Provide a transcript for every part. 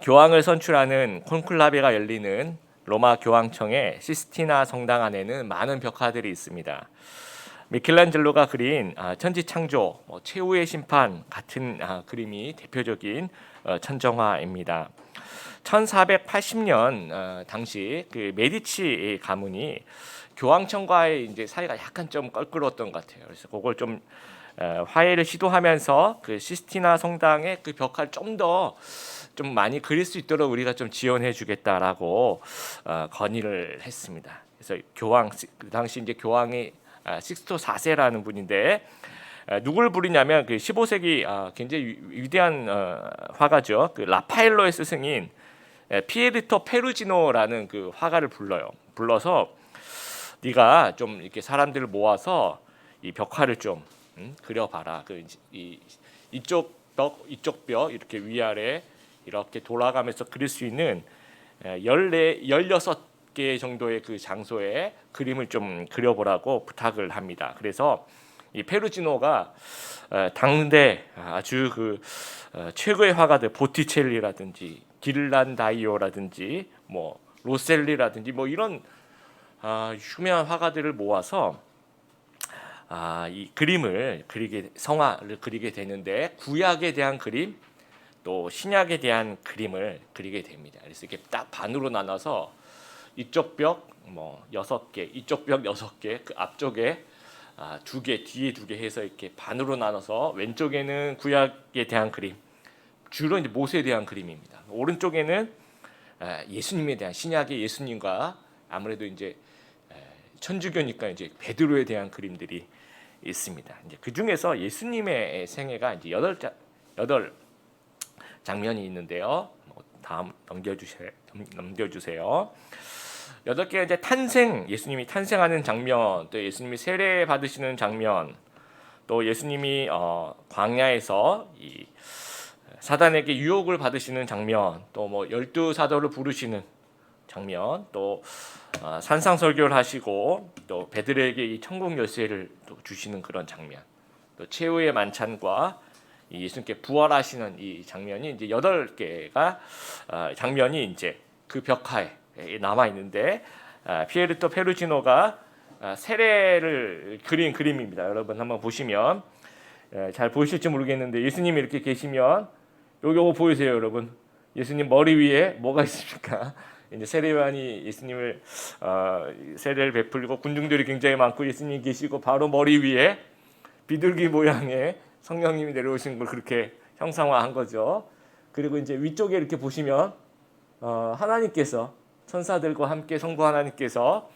교황을 선출하는 콘클라베가 열리는 로마 교황청의 시스티나 성당 안에는 많은 벽화들이 있습니다. 미켈란젤로가 그린 천지창조, 최후의 심판 같은 그림이 대표적인 천정화입니다. 1480년 당시 그 메디치 가문이 교황청과의 이제 사이가 약간 좀 껄끄러웠던 것 같아요. 그래서 그걸 좀 화해를 시도하면서 그 시스티나 성당의 그 벽화를 좀 많이 그릴 수 있도록 우리가 좀 지원해 주겠다라고 건의를 했습니다. 그래서 그 당시 이제 교황이 식스토 4세라는 분인데 누굴 부르냐면 그 15세기 굉장히 위대한 화가죠. 그 라파엘로의 스승인 피에르토 페루지노라는 그 화가를 불러서 네가 좀 이렇게 사람들을 모아서 이 벽화를 좀 그려봐라. 이쪽 벽 이렇게 위아래 이렇게 돌아가면서 그릴 수 있는 16개 정도의 그 장소에 그림을 좀 그려보라고 부탁을 합니다. 그래서 이 페루지노가 당대 아주 그 최고의 화가들 보티첼리라든지 딜란다이오라든지 뭐 로셀리라든지 뭐 이런 유명한 화가들을 모아서 이 성화를 그리게 되는데 구약에 대한 그림 또 신약에 대한 그림을 그리게 됩니다. 그래서 이렇게 딱 반으로 나눠서 이쪽 벽 6개, 이쪽 벽 6개, 그 앞쪽에 2개, 뒤에 2개 해서 이렇게 반으로 나눠서 왼쪽에는 구약에 대한 그림, 주로 이제 모세에 대한 그림입니다. 오른쪽에는 예수님에 대한 신약의 예수님과 아무래도 이제 천주교니까 이제 베드로에 대한 그림들이 있습니다. 이제 그 중에서 예수님의 생애가 이제 8 장면이 있는데요. 다음 넘겨주세요. 8개 이제 예수님이 탄생하는 장면, 또 예수님이 세례 받으시는 장면, 또 예수님이 광야에서 이 사단에게 유혹을 받으시는 장면, 또 12사도를 부르시는 장면, 또 산상설교를 하시고 또 베드로에게 이 천국 열쇠를 또 주시는 그런 장면, 또 최후의 만찬과 예수님께 부활하시는 이 장면이 이제 8개가 장면이 이제 그 벽화에 남아 있는데 피에르토 페루지노가 세례를 그린 그림입니다. 여러분 한번 보시면 잘 보이실지 모르겠는데 예수님이 이렇게 계시면 요거 보이세요, 여러분? 예수님 머리 위에 뭐가 있습니까? 이제 세례요한이 예수님을 세례를 베풀고 군중들이 굉장히 많고 예수님이 계시고 바로 머리 위에 비둘기 모양의 성령님이 내려오신 걸 그렇게 형상화한 거죠. 그리고 이제 위쪽에 이렇게 보시면 하나님께서 천사들과 함께 성부 하나님께서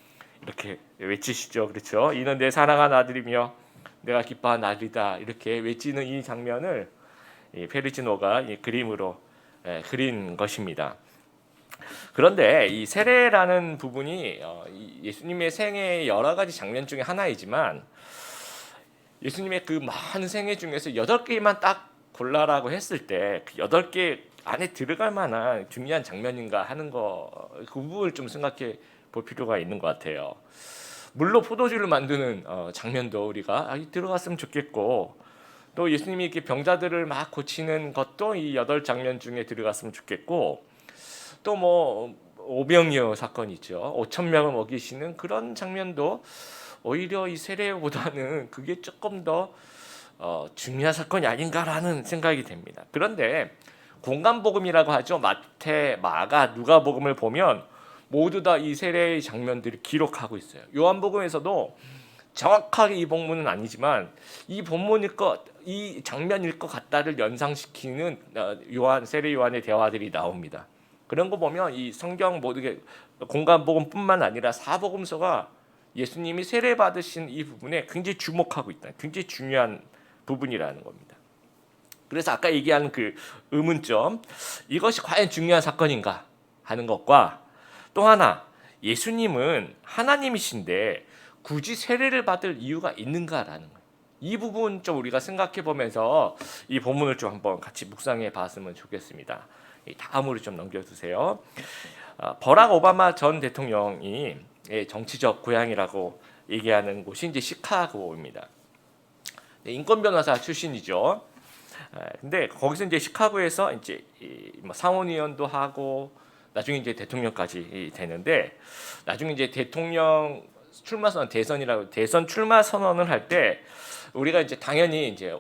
이렇게 외치시죠. 그렇죠? 이는 내 사랑하는 아들이며 내가 기뻐한 아들이다. 이렇게 외치는 이 장면을 페르지노가 이 그림으로 그린 것입니다. 그런데 이 세례라는 부분이 예수님의 생애의 여러 가지 장면 중에 하나이지만 예수님의 그 많은 생애 중에서 8개만 딱 골라라고 했을 때 그 8개 안에 들어갈 만한 중요한 장면인가 하는 그 부분을 좀 생각해 볼 필요가 있는 것 같아요. 물로 포도주를 만드는 장면도 우리가 들어갔으면 좋겠고 또 예수님이 이렇게 병자들을 막 고치는 것도 이 8장면 중에 들어갔으면 좋겠고 또 오병이어 사건 있죠. 5,000명을 먹이시는 그런 장면도 오히려 이 세례보다는 그게 조금 더 중요한 사건이 아닌가라는 생각이 됩니다. 그런데 공간복음이라고 하죠. 마태, 마가, 누가복음을 보면 모두 다 이 세례의 장면들을 기록하고 있어요. 요한복음에서도 정확하게 이 본문은 아니지만 이 장면일 것 같다를 연상시키는 세례 요한의 대화들이 나옵니다. 그런 거 보면 이 성경 모두게 공간복음뿐만 아니라 사복음서가 예수님이 세례 받으신 이 부분에 굉장히 주목하고 있다. 굉장히 중요한 부분이라는 겁니다. 그래서 아까 얘기한 그 의문점, 이것이 과연 중요한 사건인가 하는 것과 또 하나, 예수님은 하나님이신데 굳이 세례를 받을 이유가 있는가라는 거예요. 이 부분 좀 우리가 생각해 보면서 이 본문을 좀 한번 같이 묵상해 봤으면 좋겠습니다. 다음으로 좀 넘겨주세요. 버락 오바마 전 대통령이 정치적 고향이라고 얘기하는 곳이 이제 시카고입니다. 인권 변호사 출신이죠. 근데 거기서 이제 시카고에서 이제 뭐 상원의원도 하고 나중에 이제 대통령까지 되는데, 나중에 이제 대통령 출마 선언, 대선 출마 선언을 할 때 우리가 이제 당연히 이제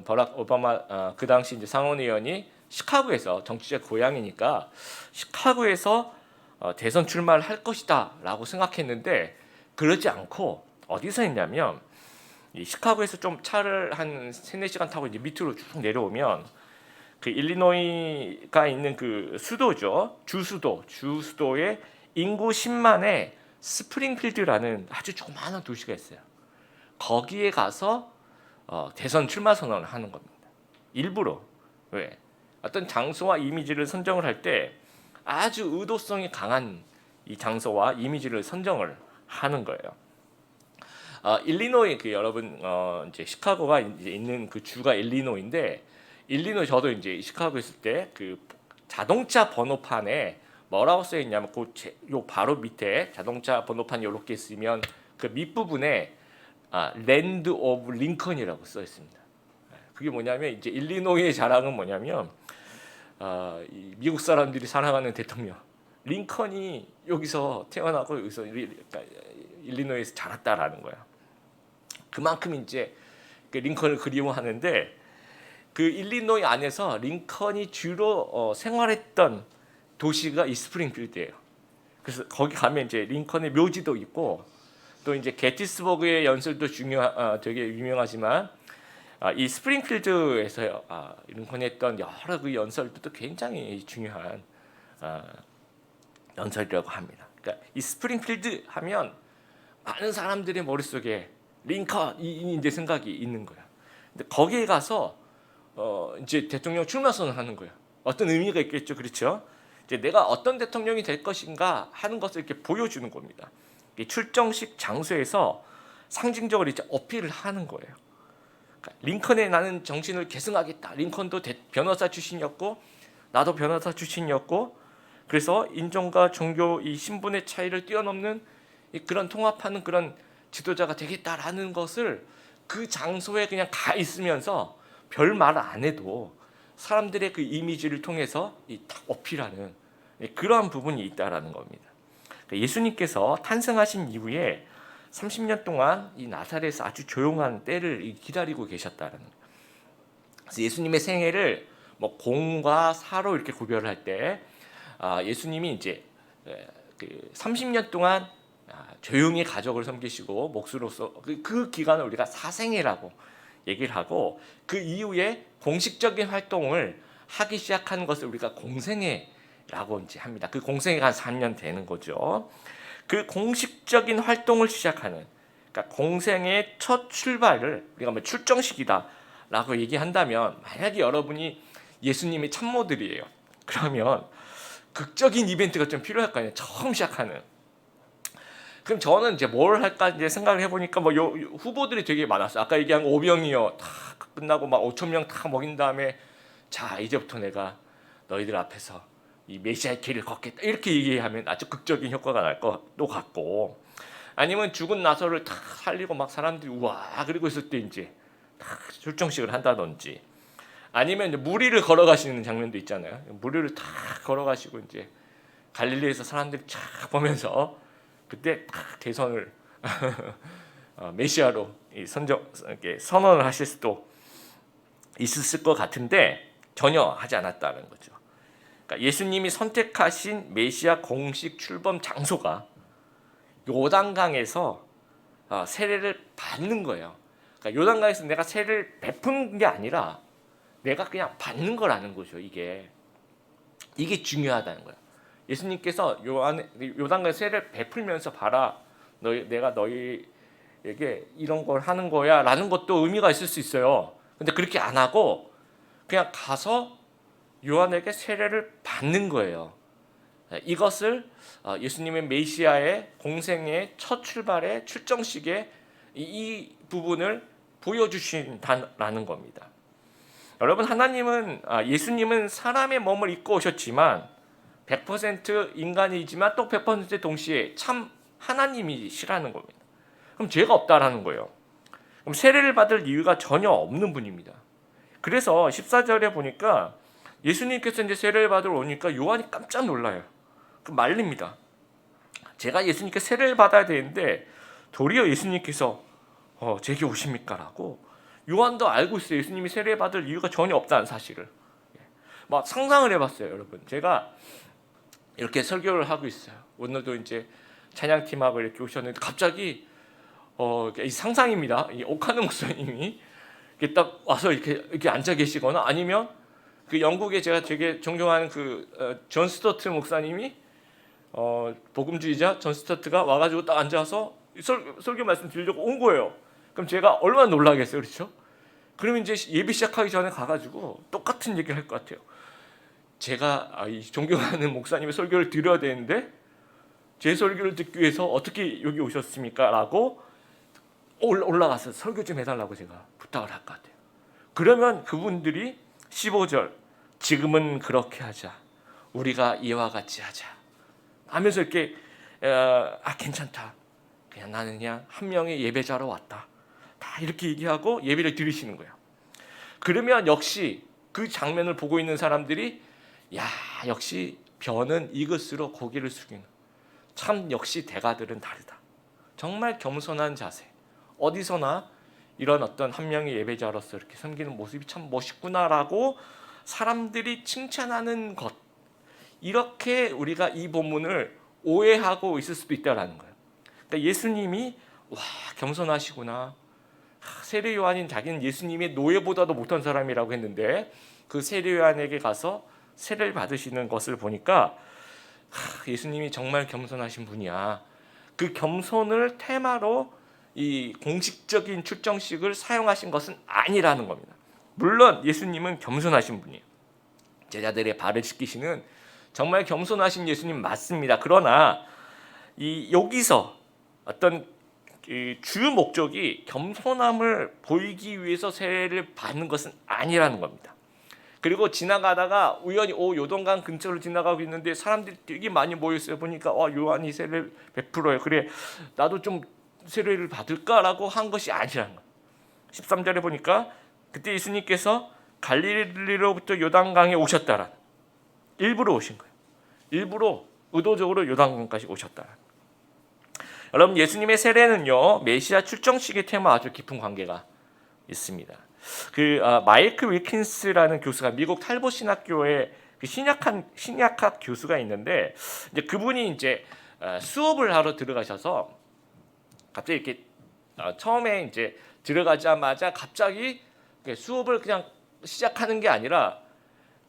버락 오바마 그 당시 이제 상원의원이 시카고에서, 정치적 고향이니까 시카고에서 대선 출마를 할 것이다라고 생각했는데, 그러지 않고 어디서 했냐면, 이 시카고에서 좀 차를 한 3-4시간 타고 이제 밑으로 쭉 내려오면 그 일리노이가 있는 그 수도죠. 주수도의 인구 10만의 스프링필드라는 아주 조그마한 도시가 있어요. 거기에 가서 대선 출마 선언을 하는 겁니다. 일부러. 왜? 어떤 장소와 이미지를 선정을 할 때 아주 의도성이 강한 이 장소와 이미지를 선정을 하는 거예요. 일리노이, 그 여러분 이제 시카고가 이제 있는 그 주가 일리노이인데, 일리노이, 저도 이제 시카고 있을 때 그 자동차 번호판에 뭐라고 써 있냐면, 요 바로 밑에 자동차 번호판이 이렇게 있으면 그 밑부분에 랜드 오브 링컨이라고 써 있습니다. 그게 뭐냐면, 이제 일리노이의 자랑은 뭐냐면 이 미국 사람들이 사랑하는 대통령 링컨이 여기서 태어나고 여기서 일리노이에서 자랐다라는 거야. 그만큼 이제 그 링컨을 그리워하는데, 그 일리노이 안에서 링컨이 주로 생활했던 도시가 이 스프링필드예요. 그래서 거기 가면 이제 링컨의 묘지도 있고, 또 이제 게티스버그의 연설도 되게 유명하지만, 이 스프링필드에서 링컨이 했던 여러 그 연설도 굉장히 중요한 연설이라고 합니다. 그러니까 이 스프링필드 하면 많은 사람들의 머릿속에 링컨이 이제 생각이 있는 거야. 근데 거기에 가서 이제 대통령 출마 선언하는 거야. 어떤 의미가 있겠죠, 그렇죠? 이제 내가 어떤 대통령이 될 것인가 하는 것을 이렇게 보여주는 겁니다. 이 출정식 장소에서 상징적으로 이제 어필을 하는 거예요. 그러니까 링컨의 나는 정신을 계승하겠다. 링컨도 변호사 출신이었고, 나도 변호사 출신이었고, 그래서 인종과 종교 이 신분의 차이를 뛰어넘는 그런 통합하는 그런 지도자가 되겠다라는 것을 그 장소에 그냥 가 있으면서 별 말 안 해도 사람들의 그 이미지를 통해서 딱 어필하는 그러한 부분이 있다라는 겁니다. 예수님께서 탄생하신 이후에 30년 동안 이 나사렛에서 아주 조용한 때를 기다리고 계셨다라는 거예요. 그래서 예수님의 생애를 뭐 공과 사로 이렇게 구별을 할 때, 예수님이 이제 그 30년 동안 조용히 가족을 섬기시고 목수로서 그 기간을 우리가 사생애라고 얘기를 하고, 그 이후에 공식적인 활동을 하기 시작한 것을 우리가 공생애라고 이제 합니다. 그 공생애가 한 3년 되는 거죠. 그 공식적인 활동을 시작하는, 그러니까 공생의 첫 출발을 우리가 뭐 출정식이다라고 얘기한다면, 만약에 여러분이 예수님의 참모들이에요. 그러면 극적인 이벤트가 좀 필요할 거 아니에요. 처음 시작하는. 그럼 저는 이제 뭘 할까 이제 생각을 해보니까 뭐 후보들이 되게 많았어요. 아까 얘기한 오병이어 다 끝나고 막 5천 명 다 먹인 다음에, 자 이제부터 내가 너희들 앞에서 이 메시아의 길을 걷겠다 이렇게 얘기하면 아주 극적인 효과가 날 것도 같고, 아니면 죽은 나사로를 다 살리고 막 사람들이 우와 그리고 있을 때 이제 다 출정식을 한다든지, 아니면 이제 무리를 걸어가시는 장면도 있잖아요. 무리를 다 걸어가시고 이제 갈릴리에서 사람들이 쫙 보면서 그때 딱 대선을 메시아로 선언을 하실 수도 있었을 것 같은데 전혀 하지 않았다는 거죠. 그러니까 예수님이 선택하신 메시아 공식 출범 장소가 요단강에서 세례를 받는 거예요. 그러니까 요단강에서 내가 세례를 베푸는 게 아니라 내가 그냥 받는 거라는 거죠. 이게 중요하다는 거예요. 예수님께서 요단강에서 세례를 베풀면서 봐라, 내가 너희에게 이런 걸 하는 거야 라는 것도 의미가 있을 수 있어요. 근데 그렇게 안 하고 그냥 가서 요한에게 세례를 받는 거예요. 이것을 예수님의 메시아의 공생의 첫 출발의 출정식에 이 부분을 보여주신다는 겁니다. 여러분, 예수님은 사람의 몸을 입고 오셨지만 100% 인간이지만 또 100% 동시에 참 하나님이시라는 겁니다. 그럼 죄가 없다라는 거예요. 그럼 세례를 받을 이유가 전혀 없는 분입니다. 그래서 14절에 보니까 예수님께서 이제 세례를 받으러 오니까 요한이 깜짝 놀라요. 그 말립니다. 제가 예수님께 세례를 받아야 되는데 도리어 예수님께서 제게 오십니까? 라고. 요한도 알고 있어요. 예수님이 세례 받을 이유가 전혀 없다는 사실을. 막 상상을 해봤어요, 여러분. 제가 이렇게 설교를 하고 있어요. 오늘도 이제 찬양팀하고 이렇게 오셨는데 갑자기 이 상상입니다. 이 오카노 목사님이 이렇게 딱 와서 이렇게 앉아 계시거나 아니면 그 영국에 제가 되게 존경하는 그 존 스토트 목사님이 복음주의자 존 스토트가 와가지고 딱 앉아서 설교 말씀 드리려고 온 거예요. 그럼 제가 얼마나 놀라겠어요, 그렇죠? 그러면 이제 예배 시작하기 전에 가가지고 똑같은 얘기를 할 것 같아요. 제가 이 존경하는 목사님의 설교를 드려야 되는데 제 설교를 듣기 위해서 어떻게 여기 오셨습니까? 라고 올라가서 설교 좀 해달라고 제가 부탁을 할 것 같아요. 그러면 그분들이 15절 지금은 그렇게 하자. 우리가 이와 같이 하자. 하면서 이렇게 괜찮다. 그냥 나는 그냥 한 명의 예배자로 왔다. 다 이렇게 얘기하고 예배를 드리시는 거예요. 그러면 역시 그 장면을 보고 있는 사람들이 야 역시 벼는 이것으로 고개를 숙이는 참 역시 대가들은 다르다. 정말 겸손한 자세. 어디서나 이런 어떤 한 명의 예배자로서 이렇게 섬기는 모습이 참 멋있구나라고 사람들이 칭찬하는 것. 이렇게 우리가 이 본문을 오해하고 있을 수도 있다라는 거예요. 그러니까 예수님이 와 겸손하시구나. 세례 요한인 자기는 예수님의 노예보다도 못한 사람이라고 했는데 그 세례 요한에게 가서 세례를 받으시는 것을 보니까 예수님이 정말 겸손하신 분이야. 그 겸손을 테마로 이 공식적인 출정식을 사용하신 것은 아니라는 겁니다. 물론 예수님은 겸손하신 분이에요. 제자들의 발을 씻기시는 정말 겸손하신 예수님 맞습니다. 그러나 여기서 어떤 주 목적이 겸손함을 보이기 위해서 세례를 받는 것은 아니라는 겁니다. 그리고 지나가다가 우연히 요동강 근처를 지나가고 있는데 사람들이 되게 많이 모였어요. 보니까 요한이 세례를 베풀어요. 그래 나도 좀 세례를 받을까라고 한 것이 아니라는 거예요. 13절에 보니까 그때 예수님께서 갈릴리로부터 요단강에 오셨다라. 일부러 오신 거예요. 일부러 의도적으로 요단강까지 오셨다라. 여러분 예수님의 세례는요 메시아 출정식의 테마와 아주 깊은 관계가 있습니다. 마이크 윌킨스라는 교수가 미국 탈봇 신학교의 신약학 교수가 있는데 이제 그분이 이제 수업을 하러 들어가셔서 갑자기 이렇게 처음에 이제 들어가자마자 갑자기 수업을 그냥 시작하는 게 아니라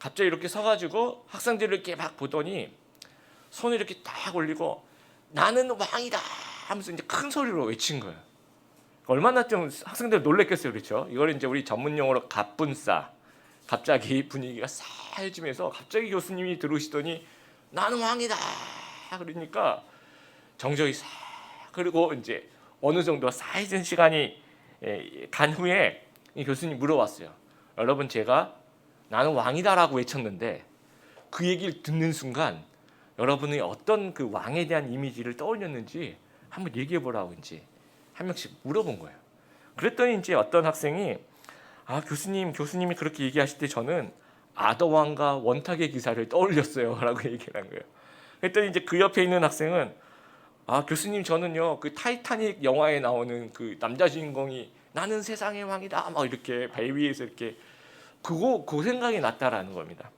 갑자기 이렇게 서가지고 학생들을 이렇게 막 보더니 손을 이렇게 딱 올리고 나는 왕이다 하면서 이제 큰 소리로 외친 거예요. 얼마나 좀 학생들 놀랬겠어요, 그렇죠? 이걸 이제 우리 전문 용어로 갑분싸. 갑자기 분위기가 싸해지면서 갑자기 교수님이 들어오시더니 나는 왕이다. 그러니까 정적이 싹 그리고 이제 어느 정도 싸해진 시간이 간 후에 이 교수님 물어봤어요. 여러분 제가 나는 왕이다라고 외쳤는데 그 얘기를 듣는 순간 여러분이 어떤 그 왕에 대한 이미지를 떠올렸는지 한번 얘기해 보라고 이제 한 명씩 물어본 거예요. 그랬더니 이제 어떤 학생이 교수님이 그렇게 얘기하실 때 저는 아더왕과 원탁의 기사를 떠올렸어요라고 얘기를 한 거예요. 그랬더니 이제 그 옆에 있는 학생은 교수님 저는요 그 타이타닉 영화에 나오는 그 남자 주인공이 나는 세상의 왕이다 막 이렇게 배 위에서 이렇게 그 생각이 났다라는 겁니다.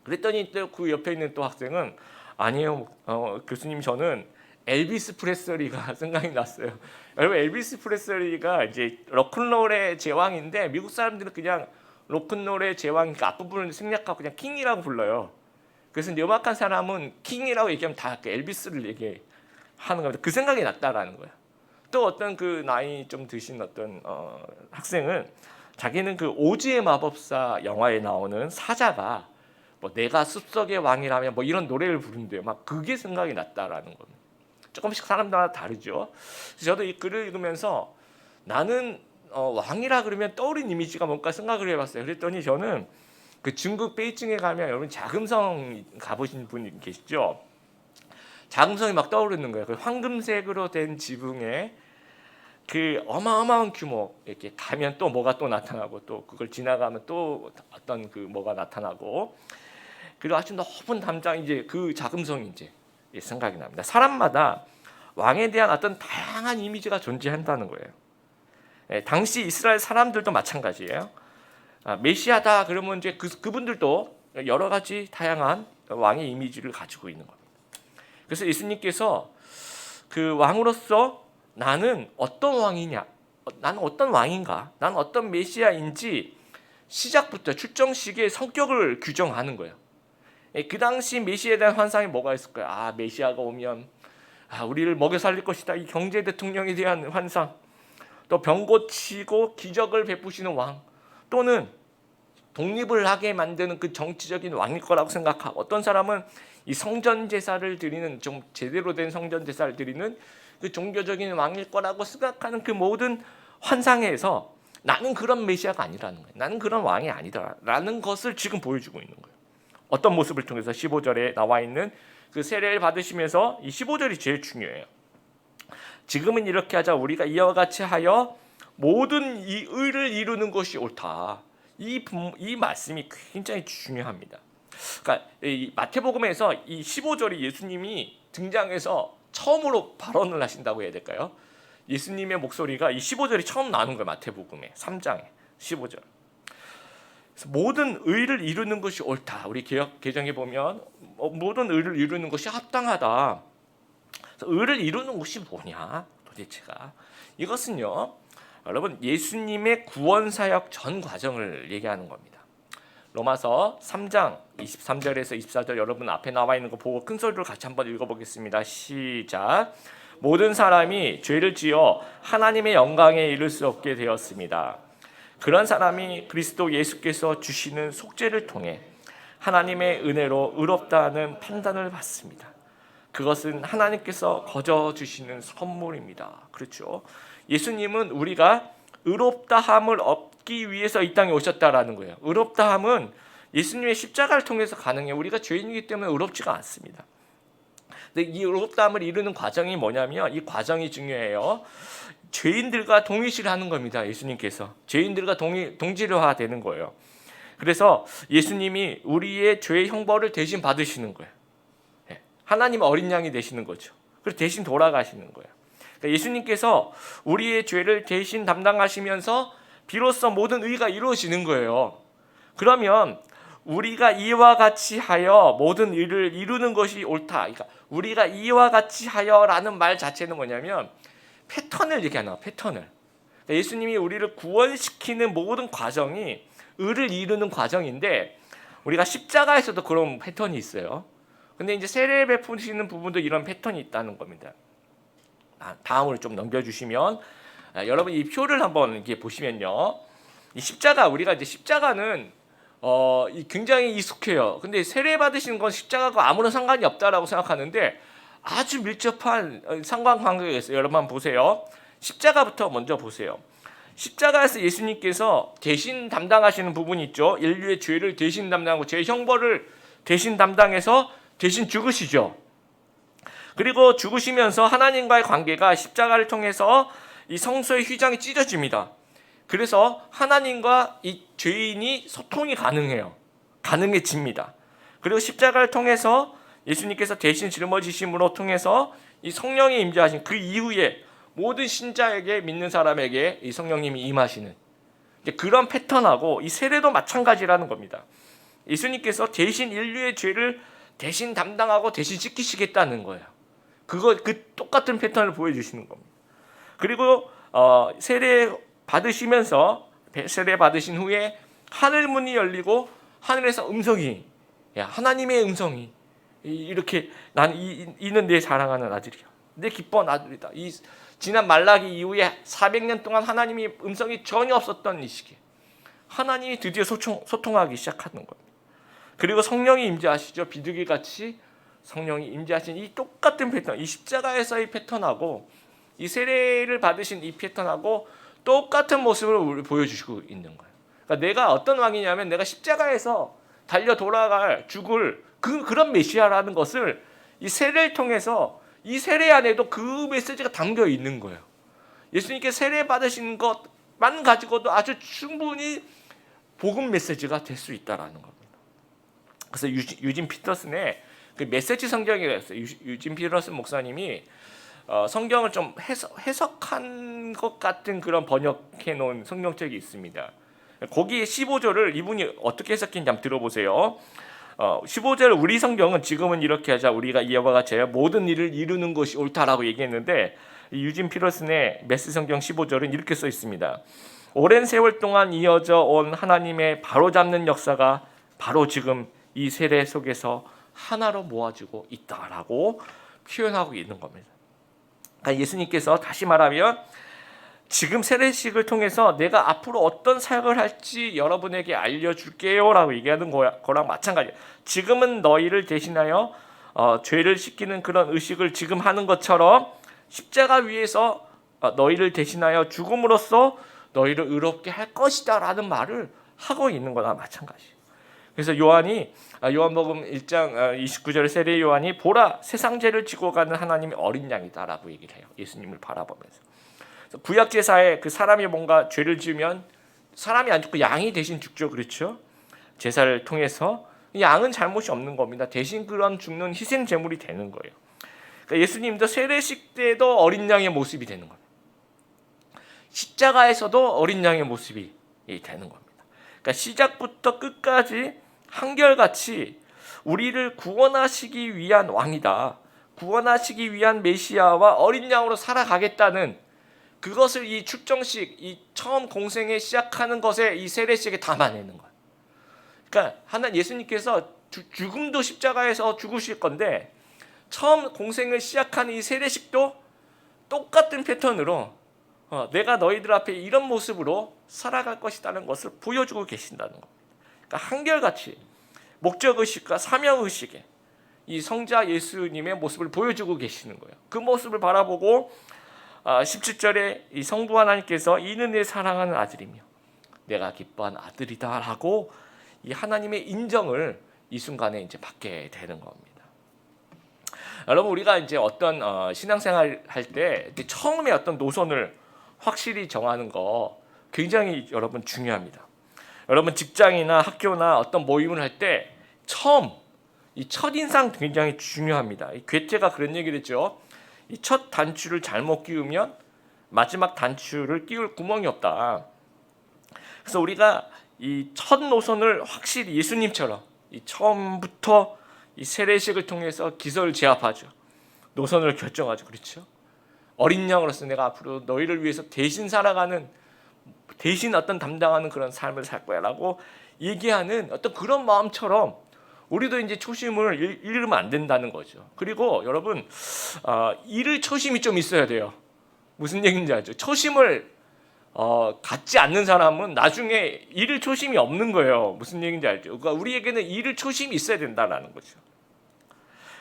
그랬더니 또 그 옆에 있는 또 학생은 아니에요 교수님 저는 엘비스 프레슬리가 생각이 났어요. 여러분 엘비스 프레슬리가 이제 록큰롤의 제왕인데 미국 사람들은 그냥 록큰롤의 제왕 그 앞부분을 생략하고 그냥 킹이라고 불러요. 그래서 음악한 사람은 킹이라고 얘기하면 다 엘비스를 얘기하는 겁니다. 그 생각이 났다라는 거예요. 또 어떤 그 나이 좀 드신 어떤 학생은 자기는 그 오즈의 마법사 영화에 나오는 사자가 뭐 내가 숲속의 왕이라면 뭐 이런 노래를 부른대요. 막 그게 생각이 났다라는 겁니다. 조금씩 사람마다 다르죠. 그래서 저도 이 글을 읽으면서 나는 왕이라 그러면 떠오른 이미지가 뭔가 생각을 해봤어요. 그랬더니 저는 그 중국 베이징에 가면 여러분 자금성 가보신 분 계시죠? 자금성이 막 떠오르는 거예요. 그 황금색으로 된 지붕에 그 어마어마한 규모 이렇게 가면 또 뭐가 또 나타나고 또 그걸 지나가면 또 어떤 그 뭐가 나타나고 그리고 아주 높은 담장 이제 그 자금성이 이제 생각이 납니다. 사람마다 왕에 대한 어떤 다양한 이미지가 존재한다는 거예요. 당시 이스라엘 사람들도 마찬가지예요. 메시아다 그러면 이제 그분들도 여러 가지 다양한 왕의 이미지를 가지고 있는 겁니다. 그래서 예수님께서 그 왕으로서 나는 어떤 왕이냐, 나는 어떤 왕인가, 나는 어떤 메시아인지 시작부터 출정 시기의 성격을 규정하는 거예요. 그 당시 메시아에 대한 환상이 뭐가 있을까요? 메시아가 오면 우리를 먹여 살릴 것이다. 이 경제 대통령에 대한 환상, 또 병 고치고 기적을 베푸시는 왕, 또는 독립을 하게 만드는 그 정치적인 왕일 거라고 생각하고 어떤 사람은 이 성전 제사를 드리는 좀 제대로 된 성전 제사를 드리는 그 종교적인 왕일 거라고 생각하는 그 모든 환상에서 나는 그런 메시아가 아니라는 거예요. 나는 그런 왕이 아니다라는 것을 지금 보여주고 있는 거예요. 어떤 모습을 통해서 15절에 나와 있는 그 세례를 받으시면서 이 15절이 제일 중요해요. 지금은 이렇게 하자 우리가 이와 같이 하여 모든 이 의를 이루는 것이 옳다. 이 말씀이 굉장히 중요합니다. 그러니까 이 마태복음에서 이 15절이 예수님이 등장해서 처음으로 발언을 하신다고 해야 될까요? 예수님의 목소리가 이 15절이 처음 나오는 거예요. 마태복음에 3장에 15절. 그래서 모든 의를 이루는 것이 옳다. 우리 개정에 보면 모든 의를 이루는 것이 합당하다. 그래서 의를 이루는 것이 뭐냐? 도대체가 이것은요. 여러분 예수님의 구원 사역 전 과정을 얘기하는 겁니다. 로마서 3장 23절에서 24절 여러분 앞에 나와 있는 거 보고 큰 소리로 같이 한번 읽어보겠습니다. 시작. 모든 사람이 죄를 지어 하나님의 영광에 이를 수 없게 되었습니다. 그런 사람이 그리스도 예수께서 주시는 속죄를 통해 하나님의 은혜로 의롭다는 판단을 받습니다. 그것은 하나님께서 거저 주시는 선물입니다. 그렇죠. 예수님은 우리가 의롭다함을 얻기 위해서 이 땅에 오셨다라는 거예요. 의롭다함은 예수님의 십자가를 통해서 가능해요. 우리가 죄인이기 때문에 의롭지가 않습니다. 근데 이 의롭다함을 이루는 과정이 뭐냐면 이 과정이 중요해요. 죄인들과 동일시를 하는 겁니다. 예수님께서 죄인들과 동질화되는 거예요. 그래서 예수님이 우리의 죄의 형벌을 대신 받으시는 거예요. 하나님 어린 양이 되시는 거죠. 그래서 대신 돌아가시는 거예요. 그러니까 예수님께서 우리의 죄를 대신 담당하시면서 비로소 모든 의가 이루어지는 거예요. 그러면 우리가 이와 같이 하여 모든 의를 이루는 것이 옳다. 그러니까 우리가 이와 같이 하여라는 말 자체는 뭐냐면 패턴을 얘기하는 거예요. 패턴을. 그러니까 예수님이 우리를 구원시키는 모든 과정이 의를 이루는 과정인데 우리가 십자가에서도 그런 패턴이 있어요. 근데 이제 세례 베푸시는 부분도 이런 패턴이 있다는 겁니다. 다음으로 좀 넘겨주시면 여러분 이 표를 한번 이렇게 보시면요, 이 십자가 우리가 이제 십자가는 굉장히 익숙해요. 근데 세례 받으시는 건 십자가가 아무런 상관이 없다라고 생각하는데 아주 밀접한 상관관계가 있어요. 여러분 한번 보세요. 십자가부터 먼저 보세요. 십자가에서 예수님께서 대신 담당하시는 부분이 있죠. 인류의 죄를 대신 담당하고 죄 형벌을 대신 담당해서 대신 죽으시죠. 그리고 죽으시면서 하나님과의 관계가 십자가를 통해서 이 성소의 휘장이 찢어집니다. 그래서 하나님과 이 죄인이 소통이 가능해집니다. 그리고 십자가를 통해서 예수님께서 대신 짊어지심으로 통해서 이 성령이 임재하신 그 이후에 모든 신자에게 믿는 사람에게 이 성령님이 임하시는 그런 패턴하고 이 세례도 마찬가지라는 겁니다. 예수님께서 대신 인류의 죄를 대신 담당하고 대신 씻기시겠다는 거예요. 그 똑같은 패턴을 보여주시는 겁니다. 그리고 세례 받으시면서 세례 받으신 후에 하늘 문이 열리고 하늘에서 음성이 하나님의 음성이 이렇게 난 이는 내 사랑하는 아들이야. 내 기뻐한 아들이다. 이 지난 말라기 이후에 400년 동안 하나님이 음성이 전혀 없었던 이 시기에 하나님이 드디어 소통하기 시작하는 겁니다. 그리고 성령이 임재하시죠. 비둘기같이 성령이 임재하신 이 똑같은 패턴, 이 십자가에서의 패턴하고 이 세례를 받으신 이 패턴하고 똑같은 모습을 보여주시고 있는 거예요. 그러니까 내가 어떤 왕이냐면 내가 십자가에서 달려 돌아갈 죽을 그런 메시아라는 것을 이 세례를 통해서 이 세례 안에도 그 메시지가 담겨 있는 거예요. 예수님께 세례 받으신 것만 가지고도 아주 충분히 복음 메시지가 될 수 있다라는 겁니다. 그래서 유진 피터슨의 그 메시지 성경이라고 했어요. 유진 피터슨 목사님이 성경을 좀 해석한 것 같은 그런 번역해 놓은 성경책이 있습니다. 거기에 15절을 이분이 어떻게 해석했는지 한번 들어보세요. 15절 우리 성경은 지금은 이렇게 하자 우리가 이와 같이 모든 일을 이루는 것이 옳다라고 얘기했는데 유진 피터슨의 메시지 성경 15절은 이렇게 써 있습니다. 오랜 세월 동안 이어져 온 하나님의 바로잡는 역사가 바로 지금 이 세례 속에서 하나로 모아지고 있다라고 표현하고 있는 겁니다. 그러니까 예수님께서 다시 말하면 지금 세례식을 통해서 내가 앞으로 어떤 사역을 할지 여러분에게 알려줄게요 라고 얘기하는 거랑 마찬가지예요. 지금은 너희를 대신하여 죄를 씻기는 그런 의식을 지금 하는 것처럼 십자가 위에서 너희를 대신하여 죽음으로써 너희를 의롭게 할 것이다 라는 말을 하고 있는 거나 마찬가지예요. 그래서 요한복음 1장 29절 세례 요한이 보라 세상 죄를 지고 가는 하나님의 어린 양이다라고 얘기를 해요. 예수님을 바라보면서. 구약 제사에 그 사람이 뭔가 죄를 지으면 사람이 안 죽고 양이 대신 죽죠. 그렇죠? 제사를 통해서 양은 잘못이 없는 겁니다. 대신 그런 죽는 희생 제물이 되는 거예요. 그러니까 예수님도 세례식 때도 어린 양의 모습이 되는 겁니다. 십자가에서도 어린 양의 모습이 되는 겁니다. 그러니까 시작부터 끝까지 한결같이 우리를 구원하시기 위한 왕이다. 구원하시기 위한 메시아와 어린 양으로 살아가겠다는 그것을 이 축정식, 이 처음 공생에 시작하는 것에 이 세례식에 담아내는 거예요. 그러니까 예수님께서 죽음도 십자가에서 죽으실 건데 처음 공생을 시작하는 이 세례식도 똑같은 패턴으로 내가 너희들 앞에 이런 모습으로 살아갈 것이라는 것을 보여주고 계신다는 겁니다. 그러니까 한결같이 목적의식과 사명의식에 이 성자 예수님의 모습을 보여주고 계시는 거예요. 그 모습을 바라보고 17절에 이 성부 하나님께서 이는 내 사랑하는 아들이며 내가 기뻐한 아들이다 라고 이 하나님의 인정을 이 순간에 이제 받게 되는 겁니다. 여러분 우리가 이제 어떤 신앙생활 할 때 처음에 어떤 노선을 확실히 정하는 거 굉장히 여러분 중요합니다. 여러분 직장이나 학교나 어떤 모임을 할 때 처음 이 첫인상 굉장히 중요합니다. 이 괴테가 그런 얘기를 했죠. 이 첫 단추를 잘못 끼우면 마지막 단추를 끼울 구멍이 없다. 그래서 우리가 이 첫 노선을 확실히 예수님처럼 이 처음부터 이 세례식을 통해서 기서를 제압하죠. 노선을 결정하죠. 그렇죠? 어린 양으로서 내가 앞으로 너희를 위해서 대신 살아가는 대신 어떤 담당하는 그런 삶을 살 거야라고 얘기하는 어떤 그런 마음처럼 우리도 이제 초심을 잃으면 안 된다는 거죠. 그리고 여러분 잃을 초심이 좀 있어야 돼요. 무슨 얘기인지 알죠? 초심을 갖지 않는 사람은 나중에 잃을 초심이 없는 거예요. 무슨 얘기인지 알죠? 그러니까 우리에게는 잃을 초심이 있어야 된다는 거죠.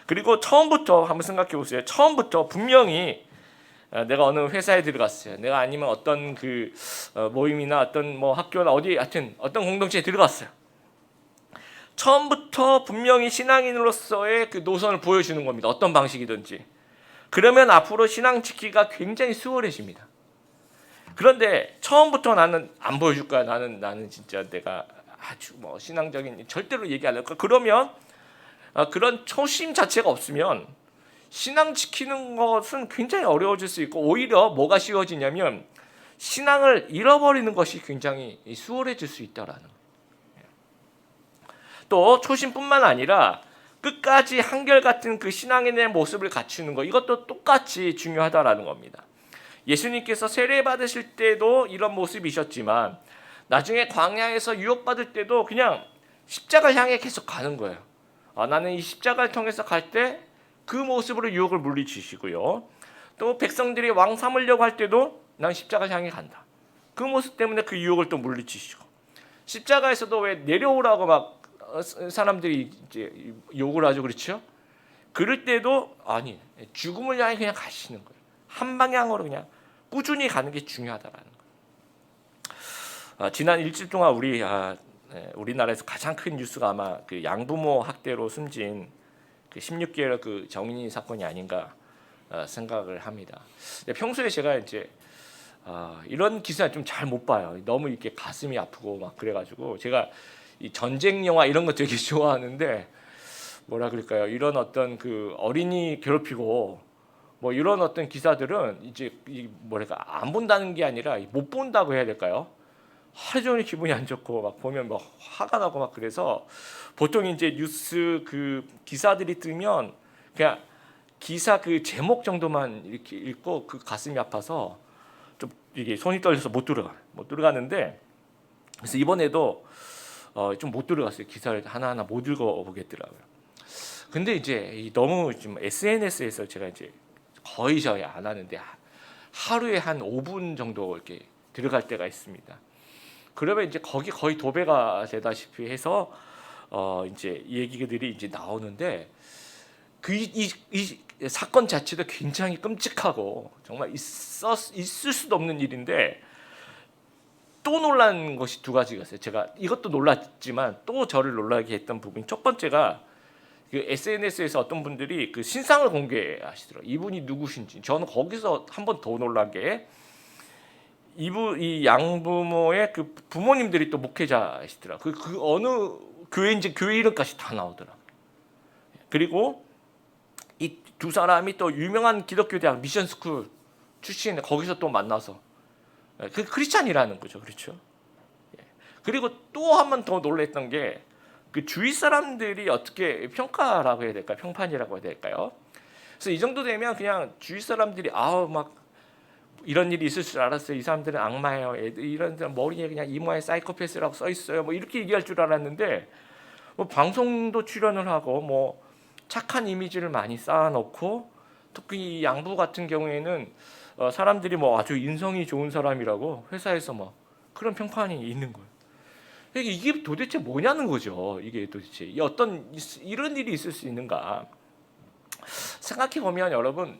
그리고 처음부터 한번 생각해 보세요. 처음부터 분명히 내가 어느 회사에 들어갔어요. 내가 아니면 어떤 그 모임이나 어떤 뭐 학교나 어디 하여튼 어떤 공동체에 들어갔어요. 처음부터 분명히 신앙인으로서의 그 노선을 보여주는 겁니다. 어떤 방식이든지. 그러면 앞으로 신앙 지키기가 굉장히 수월해집니다. 그런데 처음부터 나는 안 보여줄 거야. 나는 진짜 내가 아주 뭐 신앙적인 절대로 얘기 안 할 거야. 그러면 그런 초심 자체가 없으면 신앙 지키는 것은 굉장히 어려워질 수 있고 오히려 뭐가 쉬워지냐면 신앙을 잃어버리는 것이 굉장히 수월해질 수 있다라는 거예요. 또 초심뿐만 아니라 끝까지 한결같은 그 신앙인의 모습을 갖추는 것 이것도 똑같이 중요하다라는 겁니다. 예수님께서 세례 받으실 때도 이런 모습이셨지만 나중에 광야에서 유혹받을 때도 그냥 십자가를 향해 계속 가는 거예요. 나는 이 십자가를 통해서 갈 때 그 모습으로 유혹을 물리치시고요. 또 백성들이 왕 삼으려고 할 때도 난 십자가를 향해 간다. 그 모습 때문에 그 유혹을 또 물리치시고 십자가에서도 왜 내려오라고 막 사람들이 이제 욕을 하죠. 그렇죠? 그럴 때도 아니 죽음을 향해 그냥 가시는 거예요. 한 방향으로 그냥 꾸준히 가는 게 중요하다라는 거예요. 지난 일주일 동안 우리나라에서 가장 큰 뉴스가 아마 그 양부모 학대로 숨진 그 16개월 그 정인이 사건이 아닌가 생각을 합니다. 평소에 제가 이제 이런 기사 좀 잘 못 봐요. 너무 이렇게 가슴이 아프고 막 그래가지고 제가 이 전쟁 영화 이런 거 되게 좋아하는데 뭐라 그럴까요? 이런 어떤 그 어린이 괴롭히고 뭐 이런 어떤 기사들은 이제 뭐랄까 안 본다는 게 아니라 못 본다고 해야 될까요? 하루 종일 기분이 안 좋고 막 보면 뭐 화가 나고 막 그래서 보통 이제 뉴스 그 기사들이 뜨면 그냥 기사 그 제목 정도만 이렇게 읽고 그 가슴이 아파서 좀 이게 손이 떨려서 못 들어가는데 그래서 이번에도 좀 못 들어갔어요. 기사를 하나하나 못 읽어보겠더라고요. 근데 이제 너무 좀 SNS에서 제가 이제 거의 저희 안 하는데 하루에 한 5분 정도 이렇게 들어갈 때가 있습니다. 그러면 이제 거기 거의 도배가 되다시피 해서 이제 얘기들이 이제 나오는데 이 사건 자체도 굉장히 끔찍하고 정말 있을 수도 없는 일인데 또 놀란 것이 두 가지가 있어요. 제가 이것도 놀랐지만 또 저를 놀라게 했던 부분이 첫 번째가 그 SNS에서 어떤 분들이 그 신상을 공개하시더라고요. 이분이 누구신지. 저는 거기서 한 번 더 놀란 게 이 양부모의 그 부모님들이 또 목회자시더라고요. 그 어느 교회인지 교회 이름까지 다 나오더라고요. 그리고 이 두 사람이 또 유명한 기독교 대학 미션스쿨 출신에 거기서 또 만나서 그 크리스찬이라는 거죠. 그렇죠. 그리고 또 한 번 더 놀랐던 게 그 주위 사람들이 어떻게 평가라고 해야 될까요? 평판이라고 해야 될까요? 그래서 이 정도 되면 그냥 주위 사람들이 막 이런 일이 있을 줄 알았어요. 이 사람들은 악마예요. 이런 사람 머리에 그냥 이마에 사이코패스라고 써 있어요. 뭐 이렇게 얘기할 줄 알았는데 뭐 방송도 출연을 하고 뭐 착한 이미지를 많이 쌓아놓고 특히 이 양부 같은 경우에는 사람들이 뭐 아주 인성이 좋은 사람이라고 회사에서 뭐 그런 평판이 있는 거예요. 이게 도대체 뭐냐는 거죠. 이게 도대체 어떤 이런 일이 있을 수 있는가 생각해 보면 여러분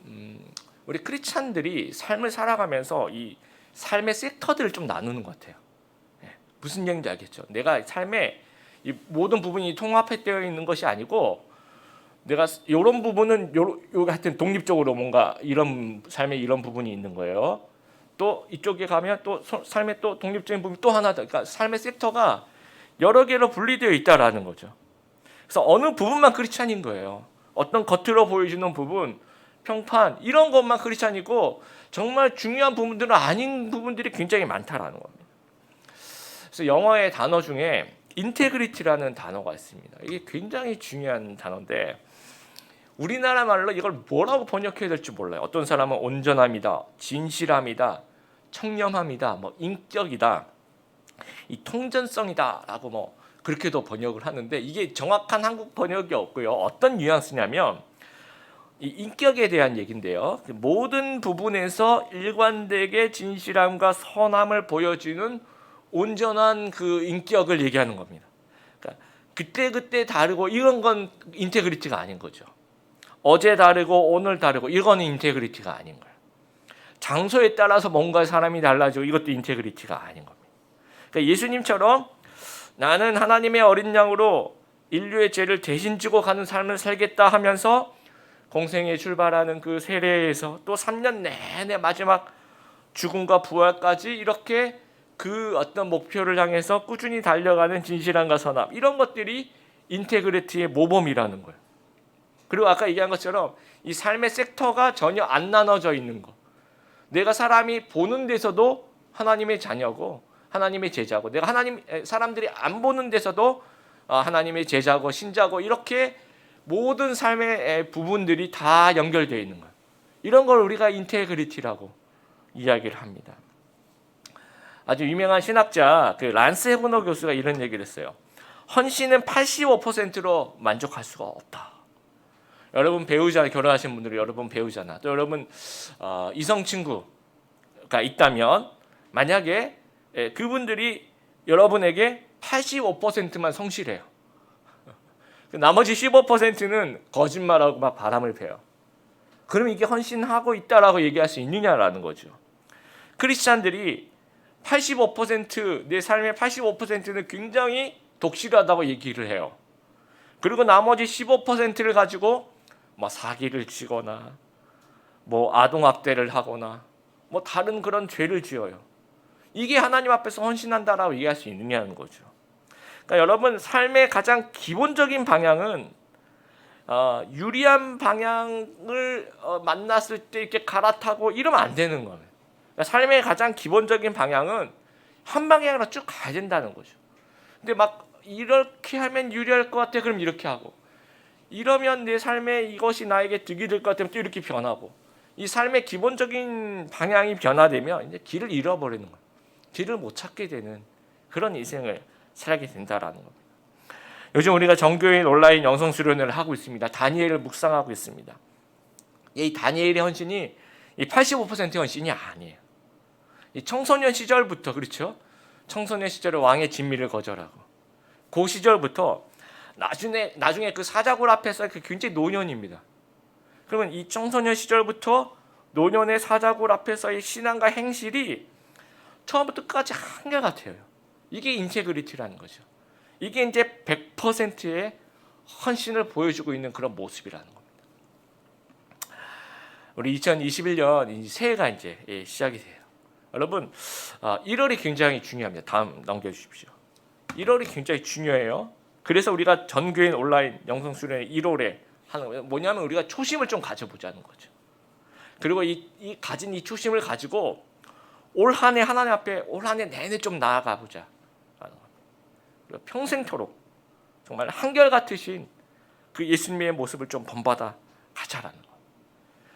우리 크리스찬들이 삶을 살아가면서 이 삶의 섹터들을 좀 나누는 것 같아요. 무슨 얘기인지 알겠죠? 내가 삶의 이 모든 부분이 통합되어 있는 것이 아니고 내가 이런 부분은 요 하여튼 독립적으로 뭔가 이런 삶에 이런 부분이 있는 거예요. 또 이쪽에 가면 또 삶의 또 독립적인 부분이 또 하나 더, 그러니까 삶의 섹터가 여러 개로 분리되어 있다라는 거죠. 그래서 어느 부분만 크리스찬인 거예요. 어떤 겉으로 보여주는 부분, 평판 이런 것만 크리스찬이고 정말 중요한 부분들은 아닌 부분들이 굉장히 많다라는 겁니다. 그래서 영어의 단어 중에 인테그리티라는 단어가 있습니다. 이게 굉장히 중요한 단어인데 우리나라 말로 이걸 뭐라고 번역해야 될지 몰라요. 어떤 사람은 온전함이다, 진실함이다, 청렴함이다, 뭐 인격이다, 이 통전성이다라고 뭐 그렇게도 번역을 하는데 이게 정확한 한국 번역이 없고요. 어떤 뉘앙스냐면 이 인격에 대한 얘기인데요. 모든 부분에서 일관되게 진실함과 선함을 보여주는 온전한 그 인격을 얘기하는 겁니다. 그러니까 그때 다르고 이런 건 인테그리티가 아닌 거죠. 어제 다르고 오늘 다르고 이거는 인테그리티가 아닌 거예요. 장소에 따라서 뭔가 사람이 달라지고 이것도 인테그리티가 아닌 겁니다. 그러니까 예수님처럼 나는 하나님의 어린 양으로 인류의 죄를 대신 지고 가는 삶을 살겠다 하면서 공생에 출발하는 그 세례에서 또 3년 내내 마지막 죽음과 부활까지 이렇게 그 어떤 목표를 향해서 꾸준히 달려가는 진실함과 선함 이런 것들이 인테그리티의 모범이라는 거예요. 그리고 아까 얘기한 것처럼 이 삶의 섹터가 전혀 안 나눠져 있는 것. 내가 사람이 보는 데서도 하나님의 자녀고 하나님의 제자고 내가 사람들이 안 보는 데서도 하나님의 제자고 신자고 이렇게 모든 삶의 부분들이 다 연결되어 있는 거예요. 이런 걸 우리가 인테그리티라고 이야기를 합니다. 아주 유명한 신학자 그 란스 헤브너 교수가 이런 얘기를 했어요. 헌신은 85%로 만족할 수가 없다. 여러분 배우자 결혼하신 분들이 여러분 배우자나 또 여러분 이성 친구가 있다면 만약에 그분들이 여러분에게 85%만 성실해요. 나머지 15%는 거짓말하고 막 바람을 피워요. 그럼 이게 헌신하고 있다라고 얘기할 수 있느냐라는 거죠. 크리스찬들이 85% 내 삶의 85%는 굉장히 독실하다고 얘기를 해요. 그리고 나머지 15%를 가지고 뭐 사기를 치거나 뭐 아동학대를 하거나 뭐 다른 그런 죄를 지어요. 이게 하나님 앞에서 헌신한다라고 얘기할 수 있느냐는 거죠. 그러니까 여러분 삶의 가장 기본적인 방향은 유리한 방향을 만났을 때 이렇게 갈아타고 이러면 안 되는 거예요. 그러니까 삶의 가장 기본적인 방향은 한 방향으로 쭉 가야 된다는 거죠. 근데 막 이렇게 하면 유리할 것 같아. 그럼 이렇게 하고, 이러면 내 삶에 이것이 나에게 득이 될 것 같으면 또 이렇게 변하고, 이 삶의 기본적인 방향이 변화되면 이제 길을 잃어버리는 거예요. 길을 못 찾게 되는 그런 인생을 살게 된다라는 겁니다. 요즘 우리가 정교인 온라인 영성 수련회를 하고 있습니다. 다니엘을 묵상하고 있습니다. 이 다니엘의 헌신이 이 85% 헌신이 아니에요. 이 청소년 시절부터, 그렇죠? 청소년 시절에 왕의 진미를 거절하고, 그 시절부터 나중에 그 사자굴 앞에서 그 굉장히 노년입니다. 그러면 이 청소년 시절부터 노년의 사자굴 앞에서의 신앙과 행실이 처음부터 끝까지 한결같아요. 이게 인테그리티라는 거죠. 이게 이제 100%의 헌신을 보여주고 있는 그런 모습이라는 겁니다. 우리 2021년 새해가 이제 시작이 돼요. 여러분 1월이 굉장히 중요합니다. 다음 넘겨주십시오. 1월이 굉장히 중요해요. 그래서 우리가 전교인 온라인 영성수련회 1월에 하는 거예요. 뭐냐면 우리가 초심을 좀 가져보자는 거죠. 그리고 이 가진 이 초심을 가지고 올 한 해 하나님 앞에 올 한 해 내내 좀 나아가 보자. 평생토록 정말 한결같으신 그 예수님의 모습을 좀 본받아 가자라는 거.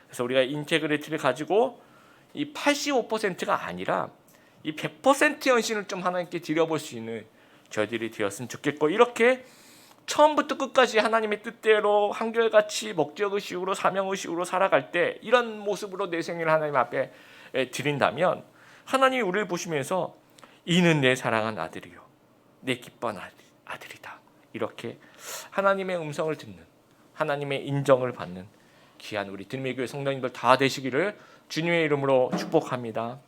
그래서 우리가 인테그리티를 가지고 이 85%가 아니라 이 100% 헌신을 좀 하나님께 드려볼 수 있는 저희들이 되었으면 좋겠고, 이렇게 처음부터 끝까지 하나님의 뜻대로 한결같이 목적의식으로 사명의식으로 살아갈 때 이런 모습으로 내 생일을 하나님 앞에 드린다면 하나님이 우리를 보시면서 이는 내 사랑한 아들이요 내 기뻐한 아들이다, 이렇게 하나님의 음성을 듣는, 하나님의 인정을 받는 귀한 우리 들매교회 성도님들 다 되시기를 주님의 이름으로 축복합니다.